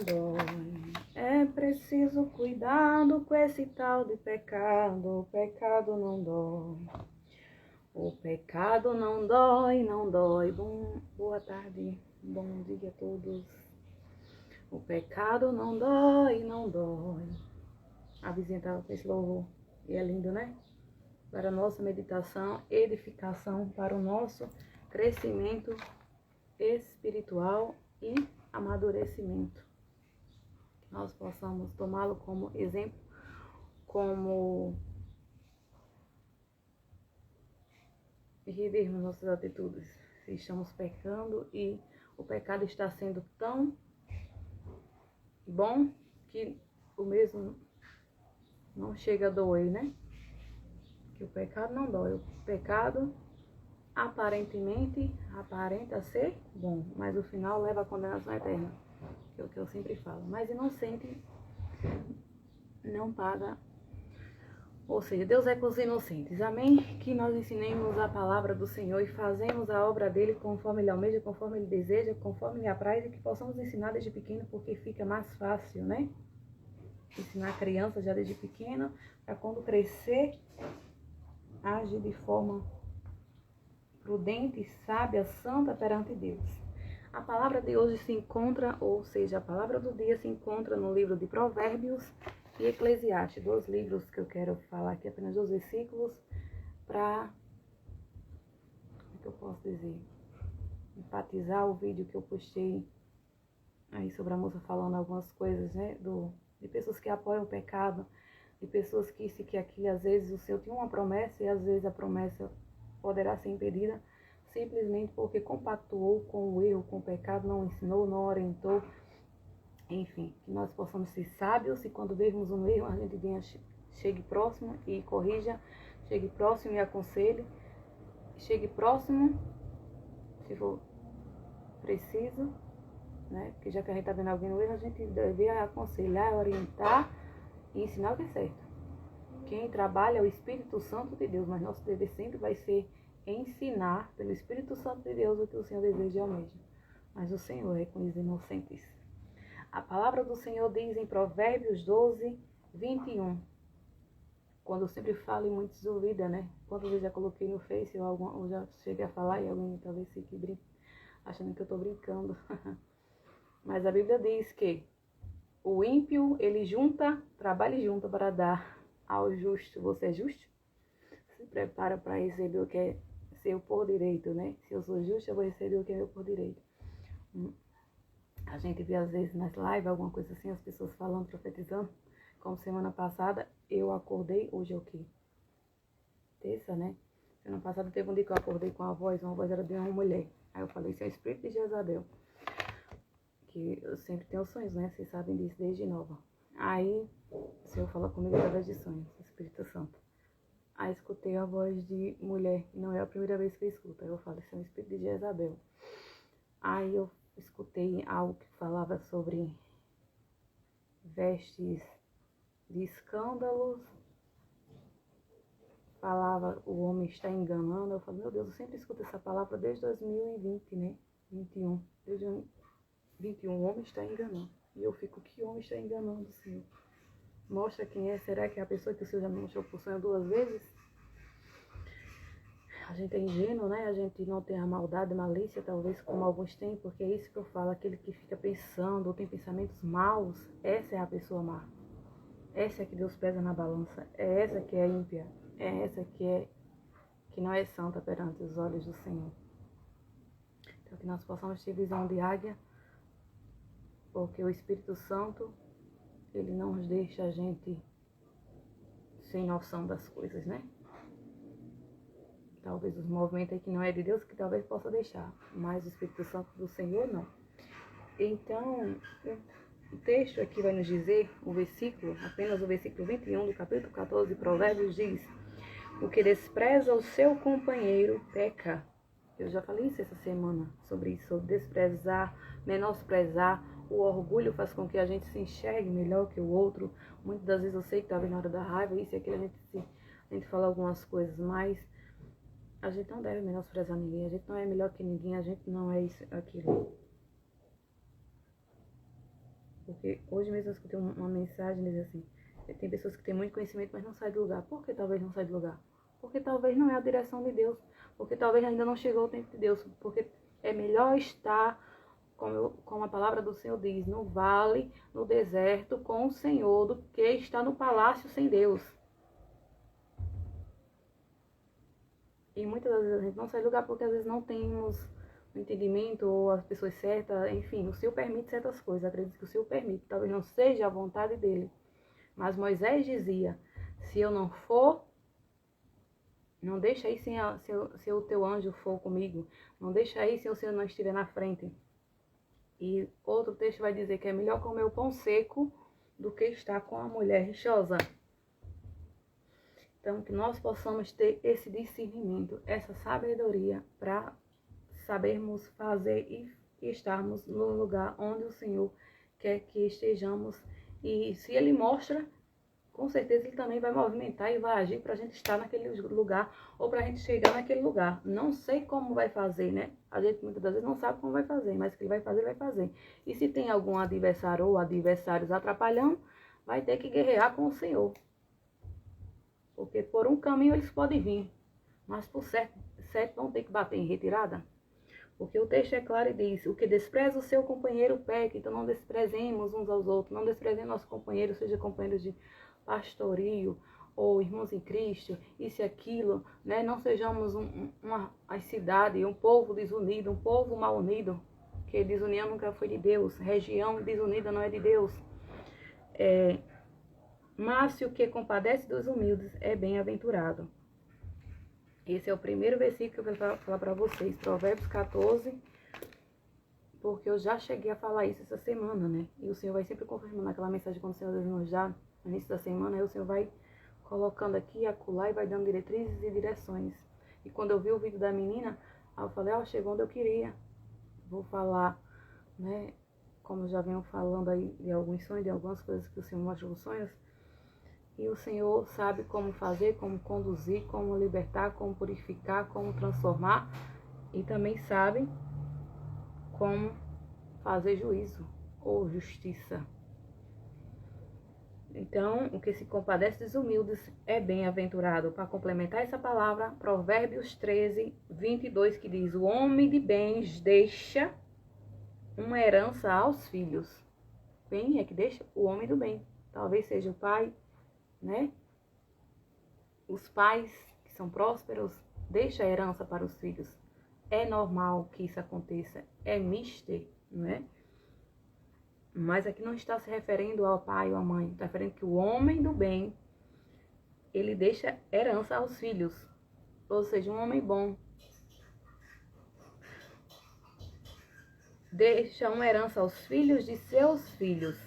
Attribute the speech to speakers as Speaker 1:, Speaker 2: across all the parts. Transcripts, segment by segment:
Speaker 1: dói. É preciso cuidado com esse tal de pecado. O pecado não dói. O pecado não dói, não dói. Boa tarde, bom dia a todos. O pecado não dói, não dói. A vizinha estava com esse louvor. E é lindo, né? Para a nossa meditação, edificação, para o nosso crescimento espiritual e amadurecimento. Nós possamos tomá-lo como exemplo, como revermos nossas atitudes. Se estamos pecando e o pecado está sendo tão bom que o mesmo não chega a doer, né? Que o pecado não dói. O pecado aparentemente aparenta ser bom, mas o final leva à condenação eterna, que é o que eu sempre falo. Mas inocente não paga, ou seja, Deus é com os inocentes, amém? Que nós ensinemos a palavra do Senhor e fazemos a obra dele conforme ele almeja, conforme ele deseja, conforme ele apraz, e que possamos ensinar desde pequeno, porque fica mais fácil, né? Ensinar a criança já desde pequeno, para quando crescer, agir de forma prudente, sábia, santa perante Deus. A palavra de hoje se encontra, ou seja, a palavra do dia se encontra no livro de Provérbios e Eclesiastes, dois livros que eu quero falar aqui, apenas 2 versículos, para, como é que eu posso dizer, enfatizar o vídeo que eu postei aí sobre a moça falando algumas coisas, né, de pessoas que apoiam o pecado, de pessoas que isso e que aquilo, às vezes o Senhor tinha uma promessa e às vezes a promessa poderá ser impedida simplesmente porque compactuou com o erro, com o pecado, não ensinou, não orientou. Enfim, que nós possamos ser sábios e quando vermos um erro, a gente venha, chegue próximo e corrija, chegue próximo e aconselhe, chegue próximo, se for preciso, né? Porque já que a gente está vendo alguém no erro, a gente deve aconselhar, orientar e ensinar o que é certo. Quem trabalha é o Espírito Santo de Deus, mas nosso dever sempre vai ser ensinar pelo Espírito Santo de Deus o que o Senhor deseja e almeja. Mas o Senhor é com os inocentes. A palavra do Senhor diz em Provérbios 12, 21. Quando eu sempre falo em muitos ouvidos, né? Quantas vezes já coloquei no Face ou já cheguei a falar e alguém talvez fique achando que eu estou brincando. Mas a Bíblia diz que o ímpio, ele trabalha e junta para dar ao justo. Você é justo? Se prepara para receber o que é seu por direito, né? Se eu sou justo, eu vou receber o que é meu por direito. A gente vê às vezes nas lives, alguma coisa assim, as pessoas falando, profetizando. Como semana passada, eu acordei, hoje é o quê? Terça, né? Semana passada teve um dia que eu acordei com uma voz era de uma mulher. Aí eu falei, isso é o espírito de Jezabel. Que eu sempre tenho sonhos, né? Vocês sabem disso desde nova. Aí, o Senhor fala comigo através de sonhos, o Espírito Santo. Aí escutei a voz de mulher, e não é a primeira vez que eu escuto. Aí eu falo, isso é o espírito de Jezabel. Aí eu escutei algo que falava sobre vestes de escândalos. Falava, o homem está enganando. Eu falo, meu Deus, eu sempre escuto essa palavra desde 2020, né? 21. Desde 21, o homem está enganando. E eu fico, que homem está enganando, Senhor? Mostra quem é. Será que é a pessoa que o Senhor já me mostrou por sonho 2 vezes? A gente é ingênuo, né? A gente não tem a maldade, malícia, talvez como alguns têm, porque é isso que eu falo, aquele que fica pensando ou tem pensamentos maus, essa é a pessoa má. Essa é que Deus pesa na balança, é essa que é ímpia, é essa que não é santa perante os olhos do Senhor. Então que nós possamos ter visão de águia, porque o Espírito Santo, ele não nos deixa a gente sem noção das coisas, né? Talvez os movimentos aí que não é de Deus, que talvez possa deixar, mas o Espírito Santo do Senhor não. Então, o texto aqui vai nos dizer, o versículo, apenas o versículo 21 do capítulo 14 de Provérbios diz: o que despreza o seu companheiro peca. Eu já falei isso essa semana, sobre isso, sobre desprezar, menosprezar. O orgulho faz com que a gente se enxergue melhor que o outro. Muitas das vezes eu sei que estava na hora da raiva, isso e aquilo, a gente fala algumas coisas, mas a gente não deve menosprezar ninguém, a gente não é melhor que ninguém, a gente não é isso, aquilo. Porque hoje mesmo eu escutei uma mensagem dizendo assim, tem pessoas que têm muito conhecimento, mas não saem do lugar. Por que talvez não saia do lugar? Porque talvez não é a direção de Deus. Porque talvez ainda não chegou o tempo de Deus. Porque é melhor estar, como a palavra do Senhor diz, no vale, no deserto, com o Senhor, do que estar no palácio sem Deus. E muitas das vezes a gente não sai do lugar porque às vezes não temos o entendimento ou as pessoas certas. Enfim, o Senhor permite certas coisas. Acredito que o Senhor permite. Talvez não seja a vontade dele. Mas Moisés dizia, se eu não for, não deixa aí se o teu anjo for comigo. Não deixa aí se o Senhor não estiver na frente. E outro texto vai dizer que é melhor comer o pão seco do que estar com a mulher rixosa. Então, que nós possamos ter esse discernimento, essa sabedoria para sabermos fazer e estarmos no lugar onde o Senhor quer que estejamos. E se Ele mostra, com certeza Ele também vai movimentar e vai agir para a gente estar naquele lugar ou para a gente chegar naquele lugar. Não sei como vai fazer, né? A gente muitas das vezes não sabe como vai fazer, mas o que Ele vai fazer, Ele vai fazer. E se tem algum adversário ou adversários atrapalhando, vai ter que guerrear com o Senhor. Porque por um caminho eles podem vir, mas por certo vão ter que bater em retirada. Porque o texto é claro e diz, o que despreza o seu companheiro peca, então não desprezemos uns aos outros, não desprezemos nossos companheiros, seja companheiros de pastorio ou irmãos em Cristo, isso e aquilo, né? Não sejamos uma cidade, um povo desunido, um povo mal unido, que desunião nunca foi de Deus, região desunida não é de Deus. Mas se o que compadece dos humildes é bem-aventurado. Esse é o primeiro versículo que eu vou falar para vocês, Provérbios 14, porque eu já cheguei a falar isso essa semana, né? E o Senhor vai sempre confirmando aquela mensagem quando o Senhor nos dá no início da semana, aí o Senhor vai colocando aqui, acolá e vai dando diretrizes e direções. E quando eu vi o vídeo da menina, aí eu falei, chegou onde eu queria. Vou falar, né? Como eu já venho falando aí de alguns sonhos, de algumas coisas que o Senhor mostra nos sonhos. E o Senhor sabe como fazer, como conduzir, como libertar, como purificar, como transformar. E também sabe como fazer juízo ou justiça. Então, o que se compadece dos humildes é bem-aventurado. Para complementar essa palavra, Provérbios 13, 22, que diz, o homem de bens deixa uma herança aos filhos. Quem é que deixa? O homem do bem. Talvez seja o pai, né? Os pais que são prósperos deixam a herança para os filhos. É normal que isso aconteça. É mister, não é? Mas aqui não está se referindo ao pai ou à mãe. Está referindo que o homem do bem, ele deixa herança aos filhos. Ou seja, um homem bom deixa uma herança aos filhos de seus filhos.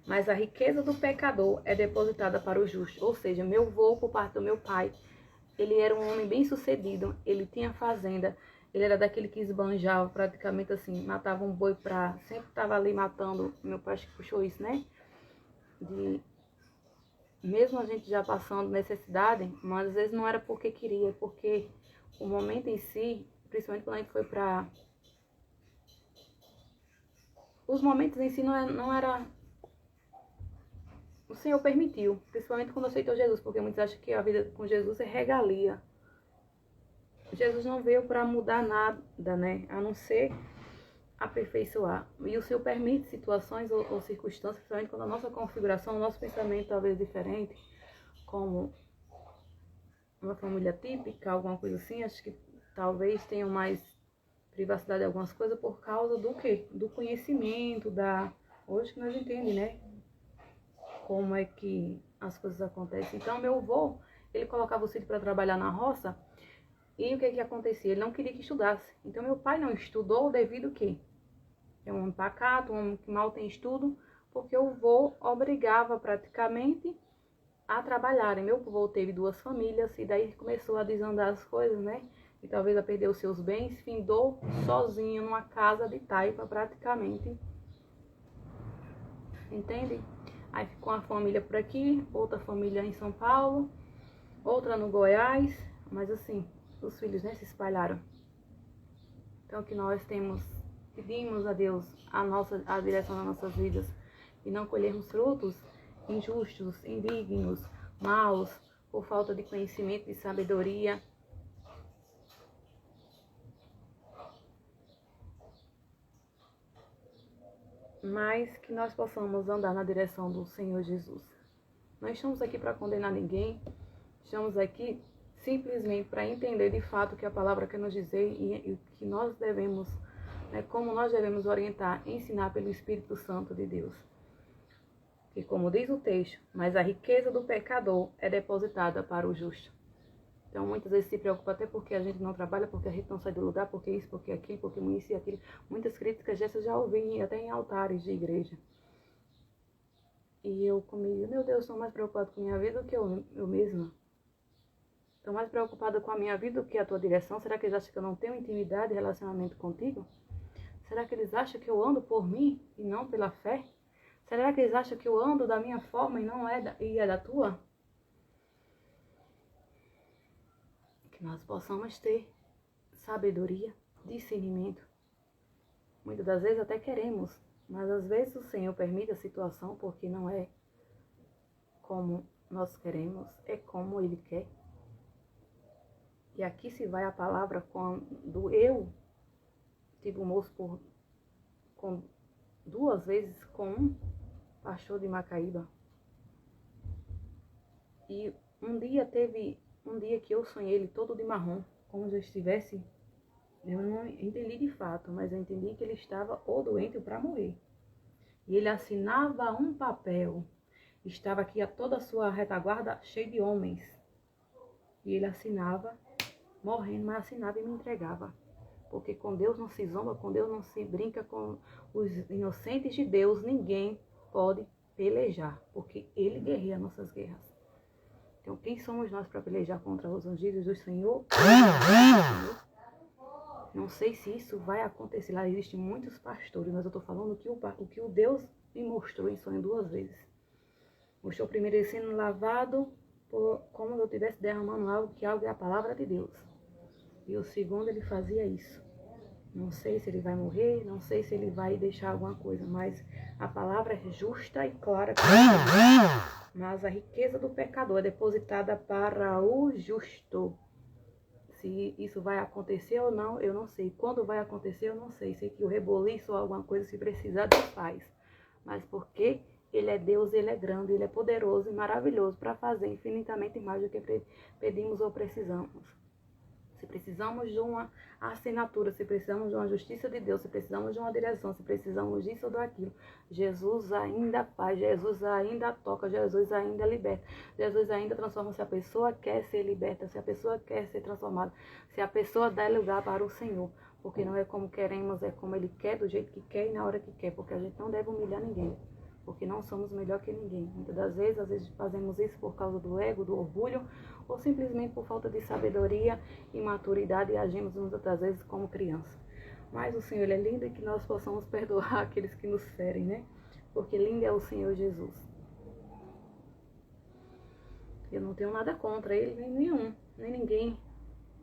Speaker 1: Mas a riqueza do pecador é depositada para o justo. Ou seja, meu avô, por parte do meu pai, ele era um homem bem sucedido, ele tinha fazenda, ele era daquele que esbanjava praticamente assim, matava um boi sempre estava ali matando, meu pai acho que puxou isso, né? Mesmo a gente já passando necessidade, mas às vezes não era porque queria, porque o momento em si, principalmente quando a gente foi para... Os momentos em si não era... O Senhor permitiu, principalmente quando aceitou Jesus, porque muitos acham que a vida com Jesus é regalia. Jesus não veio para mudar nada, né? A não ser aperfeiçoar. E o Senhor permite situações ou circunstâncias, principalmente quando a nossa configuração, o nosso pensamento talvez diferente, como uma família típica, alguma coisa assim, acho que talvez tenham mais privacidade de algumas coisas por causa do quê? Do conhecimento, hoje que nós entendemos, né? Como é que as coisas acontecem. Então, meu avô, ele colocava o filho para trabalhar na roça, e o que acontecia? Ele não queria que estudasse. Então, meu pai não estudou devido a quê? É um homem pacato, um homem que mal tem estudo, porque o avô obrigava praticamente a trabalhar. E meu avô teve 2 famílias, e daí começou a desandar as coisas, né? E talvez a perder os seus bens, findou sozinho numa casa de taipa praticamente. Entende? Aí ficou uma família por aqui, outra família em São Paulo, outra no Goiás, mas assim, os filhos, né, se espalharam. Então que nós pedimos a Deus a direção das nossas vidas, e não colhermos frutos injustos, indignos, maus, por falta de conhecimento e sabedoria. Mas que nós possamos andar na direção do Senhor Jesus. Não estamos aqui para condenar ninguém, estamos aqui simplesmente para entender de fato o que a palavra quer nos dizer e o que nós devemos, como nós devemos orientar, ensinar pelo Espírito Santo de Deus. Que como diz o texto, mas a riqueza do pecador é depositada para o justo. Então muitas vezes se preocupa até porque a gente não trabalha, porque a gente não sai do lugar, porque isso, porque aquilo, porque isso e aquilo. Muitas críticas dessas já ouvi até em altares de igreja. E eu comigo, meu Deus, estou mais preocupado com a minha vida do que eu mesma. Estou mais preocupada com a minha vida do que a tua direção. Será que eles acham que eu não tenho intimidade e relacionamento contigo? Será que eles acham que eu ando por mim e não pela fé? Será que eles acham que eu ando da minha forma e não é da tua? Que nós possamos ter sabedoria, discernimento. Muitas das vezes até queremos, mas às vezes o Senhor permite a situação porque não é como nós queremos, é como Ele quer. E aqui se vai a palavra quando eu tive um moço com 2 vezes com um pastor de Macaíba. E um dia que eu sonhei ele todo de marrom, como se eu estivesse, eu não entendi de fato, mas eu entendi que ele estava ou doente ou para morrer. E ele assinava um papel, estava aqui a toda a sua retaguarda cheia de homens. E ele assinava, morrendo, mas assinava e me entregava. Porque com Deus não se zomba, com Deus não se brinca, com os inocentes de Deus ninguém pode pelejar, porque Ele guerreia nossas guerras. Então quem somos nós para pelejar contra os ungidos do Senhor? Não sei se isso vai acontecer. Lá existem muitos pastores, mas eu estou falando o que o Deus me mostrou em sonho 2 vezes. Mostrou primeiro ele sendo lavado, como se eu estivesse derramando algo é a palavra de Deus. E o segundo ele fazia isso. Não sei se ele vai morrer, não sei se ele vai deixar alguma coisa, mas a palavra é justa e clara. Mas a riqueza do pecador é depositada para o justo. Se isso vai acontecer ou não, eu não sei. Quando vai acontecer, eu não sei. Sei que o reboliço ou alguma coisa, se precisar, Deus faz. Mas porque Ele é Deus, Ele é grande, Ele é poderoso e maravilhoso para fazer infinitamente mais do que pedimos ou precisamos. Se precisamos de uma assinatura, se precisamos de uma justiça de Deus, se precisamos de uma direção, se precisamos disso ou daquilo, Jesus ainda faz, Jesus ainda toca, Jesus ainda liberta, Jesus ainda transforma. Se a pessoa quer ser liberta, se a pessoa quer ser transformada, se a pessoa der lugar para o Senhor, porque não é como queremos, é como Ele quer, do jeito que quer e na hora que quer, porque a gente não deve humilhar ninguém. Porque não somos melhor que ninguém. Muitas das vezes, às vezes fazemos isso por causa do ego, do orgulho, ou simplesmente por falta de sabedoria e maturidade e agimos muitas das vezes como criança. Mas o Senhor, Ele é lindo e que nós possamos perdoar aqueles que nos ferem, né? Porque lindo é o Senhor Jesus. Eu não tenho nada contra Ele, nem nenhum, nem ninguém.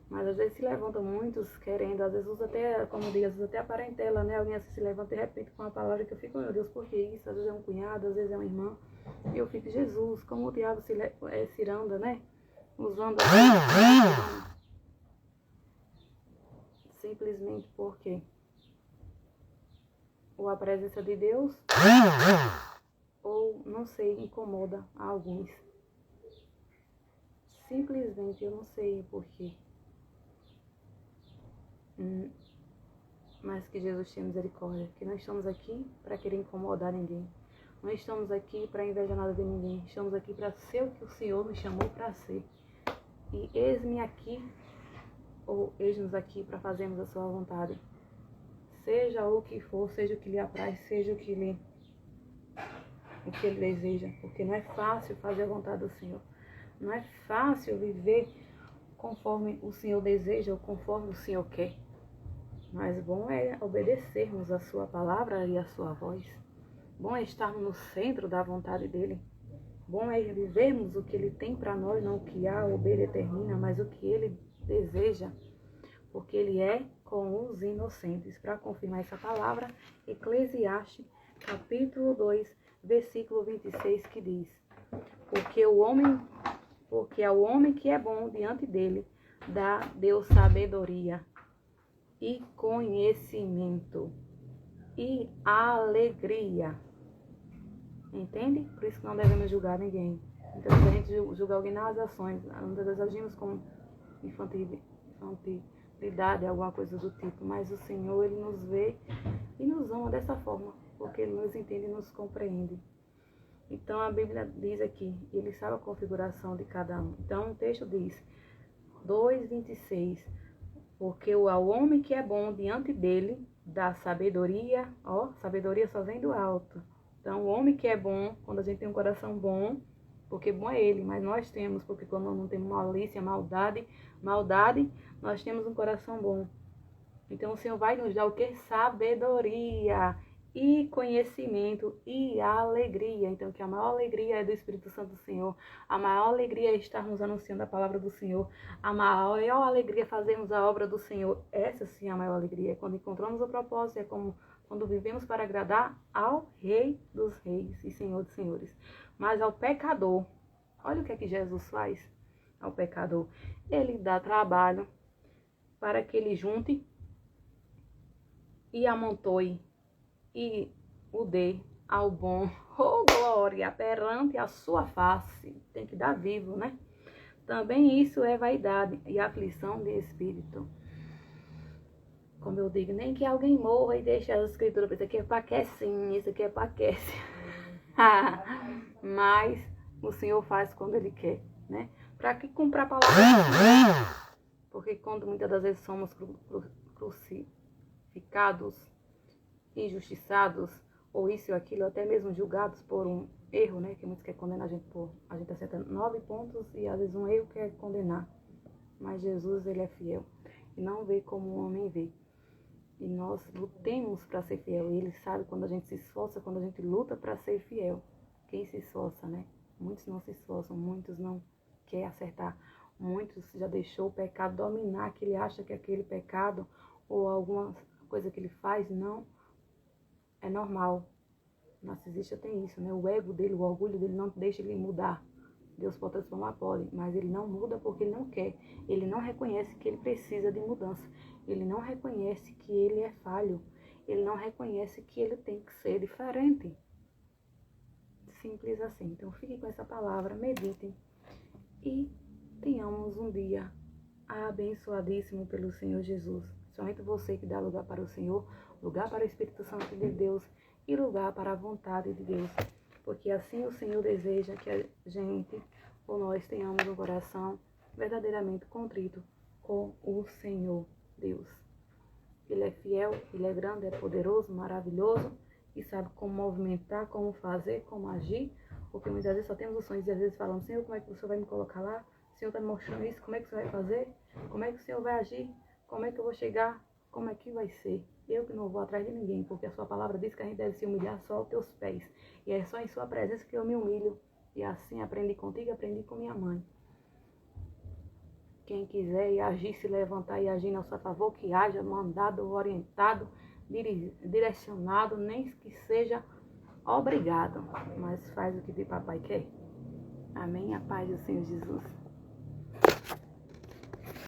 Speaker 1: Mas às vezes se levantam muitos querendo, às vezes usa até, como diz, usa até a parentela, né? Alguém assim se levanta de repente com uma palavra que eu fico, meu Deus, por que isso? Às vezes é um cunhado, às vezes é uma irmã. E eu fico, Jesus, como o diabo se anda, né? Usando simplesmente porque ou a presença de Deus, ou não sei, incomoda a alguns. Simplesmente eu não sei o porquê. Mas que Jesus tenha misericórdia, que nós estamos aqui para querer incomodar ninguém. Não estamos aqui para invejar nada de ninguém. Estamos aqui para ser o que o Senhor nos chamou para ser. E eis-me aqui, ou eis-nos aqui para fazermos a sua vontade. Seja o que for, seja o que lhe apraz, seja o que ele deseja. Porque não é fácil fazer a vontade do Senhor. Não é fácil viver conforme o Senhor deseja ou conforme o Senhor quer. Mas bom é obedecermos a sua palavra e a sua voz. Bom é estarmos no centro da vontade dele. Bom é vivermos o que ele tem para nós, não o que a ou B determina, mas o que ele deseja. Porque ele é com os inocentes. Para confirmar essa palavra, Eclesiastes, capítulo 2, versículo 26, que diz: porque ao homem que é bom diante dele, dá Deus sabedoria e conhecimento e alegria. Entende? Por isso que não devemos julgar ninguém. Então, se a gente julgar alguém nas ações, muitas vezes agimos com infantilidade, alguma coisa do tipo. Mas o Senhor, Ele nos vê e nos ama dessa forma, porque Ele nos entende e nos compreende. Então, a Bíblia diz aqui, Ele sabe a configuração de cada um. Então, o texto diz, 2:26, porque ao homem que é bom diante dele, dá sabedoria, sabedoria só vem do alto. Então, o homem que é bom, quando a gente tem um coração bom, porque bom é ele, mas nós temos, porque quando não temos malícia, maldade, nós temos um coração bom. Então, o Senhor vai nos dar o que? Sabedoria e conhecimento e alegria. Então, que a maior alegria é do Espírito Santo do Senhor. A maior alegria é estarmos anunciando a palavra do Senhor. A maior alegria é fazermos a obra do Senhor. Essa sim é a maior alegria. É quando encontramos o propósito, é como quando vivemos para agradar ao Rei dos Reis e Senhor dos Senhores. Mas ao pecador, olha o que é que Jesus faz ao pecador. Ele dá trabalho para que ele junte e amontoe e o dê ao bom, glória, perante a sua face. Tem que dar vivo, né? Também isso é vaidade e aflição de espírito. Como eu digo, nem que alguém morra e deixe as escrituras, isso aqui é paquecinha, isso aqui é paquece. Mas o Senhor faz quando Ele quer, né? Para que cumpra a palavra? Porque quando muitas das vezes somos crucificados, injustiçados, ou isso ou aquilo, até mesmo julgados por um erro, né? Que muitos querem condenar a gente por... A gente acerta 9 pontos e às vezes um erro quer condenar. Mas Jesus, Ele é fiel. E não vê como o homem vê. E nós lutemos para ser fiel. E Ele sabe quando a gente se esforça, quando a gente luta para ser fiel. Quem se esforça, né? Muitos não se esforçam, muitos não querem acertar. Muitos já deixou o pecado dominar, que ele acha que aquele pecado ou alguma coisa que ele faz não é normal. O narcisista tem isso, né? O ego dele, o orgulho dele não deixa ele mudar. Deus pode transformar, pode, mas ele não muda porque ele não quer. Ele não reconhece que ele precisa de mudança. Ele não reconhece que ele é falho. Ele não reconhece que ele tem que ser diferente. Simples assim. Então fiquem com essa palavra, meditem e tenhamos um dia abençoadíssimo pelo Senhor Jesus. Somente você que dá lugar para o Senhor, lugar para o Espírito Santo de Deus e lugar para a vontade de Deus. Porque assim o Senhor deseja que a gente, ou nós, tenhamos um coração verdadeiramente contrito com o Senhor Deus. Ele é fiel, Ele é grande, é poderoso, maravilhoso e sabe como movimentar, como fazer, como agir. Porque muitas vezes só temos os sonhos e às vezes falamos, Senhor, como é que o Senhor vai me colocar lá? O Senhor está me mostrando isso, como é que o Senhor vai fazer? Como é que o Senhor vai agir? Como é que eu vou chegar? Como é que vai ser? Eu que não vou atrás de ninguém, porque a sua palavra diz que a gente deve se humilhar só aos teus pés. E é só em sua presença que eu me humilho. E assim aprendi contigo, aprendi com minha mãe. Quem quiser ir agir, se levantar e agir a nosso favor, que haja mandado, orientado, direcionado, nem que seja obrigado. Mas faz o que o papai quer. Amém? A paz do Senhor Jesus.